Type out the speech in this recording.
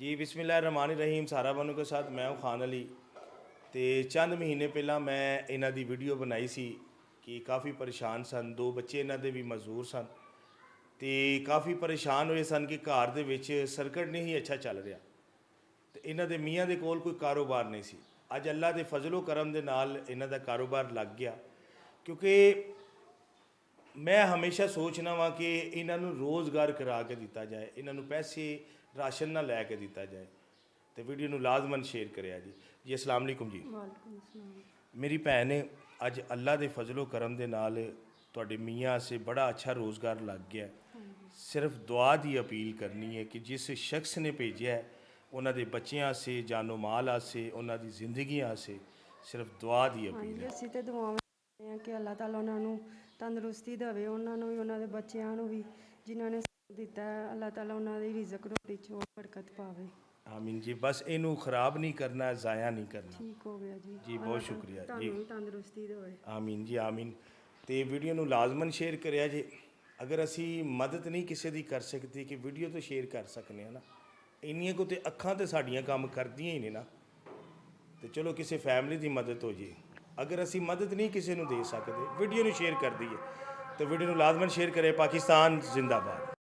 जी बिस्मिल्लाहिर्रहमानिर्रहीम। सारा बनू के साथ मैं हूँ खान अली। तो चंद महीने पहला मैं इन्हां दी वीडियो बनाई सी कि काफ़ी परेशान सन, दो बच्चे इन्हां दे भी मजदूर सन तो काफ़ी परेशान हुए सन कि घर दे विच सर्किट नहीं ही अच्छा चल रहा। तो इन्हां दे मियाँ दे कोल कोई कारोबार नहीं सी। अज अल्लाह के फजलो करम दे नाल इन्हां दा कारोबार लग गया, क्योंकि मैं हमेशा सोचना वा कि इन्हों रोज़गार करा के दिता जाए, इन्हों पैसे राशन ना लैके दिता जाए। तो वीडियो में लाजमन शेयर करें जी। जी अस्सलाम वालेकुम जी। मेरी भैन ने अज अल्लाह के फजलो करम के नाल तुहाडे मियाँ से बड़ा अच्छा रोज़गार लग गया। सिर्फ दुआ की अपील करनी है कि जिस शख्स ने भेजा है उन्होंने बच्चों से, जानो माल आसे, उन्होंने जिंदगी आसे सिर्फ दुआ की अपील है। ਅਸੀਂ ਤੇ ਦੁਆਵਾਂ ਕਰਦੇ ਹਾਂ ਕਿ ਅੱਲਾਹ ਤਾਲਾ ਉਹਨਾਂ ਨੂੰ ਤੰਦਰੁਸਤੀ ਦੇਵੇ, ਉਹਨਾਂ ਨੂੰ ਵੀ, ਉਹਨਾਂ ਦੇ ਬੱਚਿਆਂ ਨੂੰ ਵੀ ਜਿਨ੍ਹਾਂ ਨੇ ਦਿੱਤਾ ਹੈ। ਅੱਲਾਹ ਤਾਲਾ ਉਹਨਾਂ ਦੀ ਰਿਜ਼ਕ ਰੋਟੀ 'ਚ ਹੋਰ ਬਰਕਤ ਪਾਵੇ। आमीन जी। बस इनू खराब नहीं करना, ज़ाया नहीं करना। ठीक हो गया जी। जी बहुत शुक्रिया जी। ਤੁਹਾਨੂੰ ਵੀ ਤੰਦਰੁਸਤੀ ਦੇਵੇ। आमीन जी आमीन। तो वीडियो ਨੂੰ लाजमन शेयर करिया जे। अगर असी मदद नहीं किसी की कर सकते कि वीडियो तो शेयर कर सकते हैं ना। इन्नियां को तो अखां तो साड़ियाँ काम करदियां ही नहीं ना। तो चलो किसी फैमिली की मदद हो जाए। अगर असी मदद नहीं किसी को दे सकते, वीडियो शेयर कर दईए। तो वीडियो लाजमन शेयर करें। पाकिस्तान जिंदाबाद।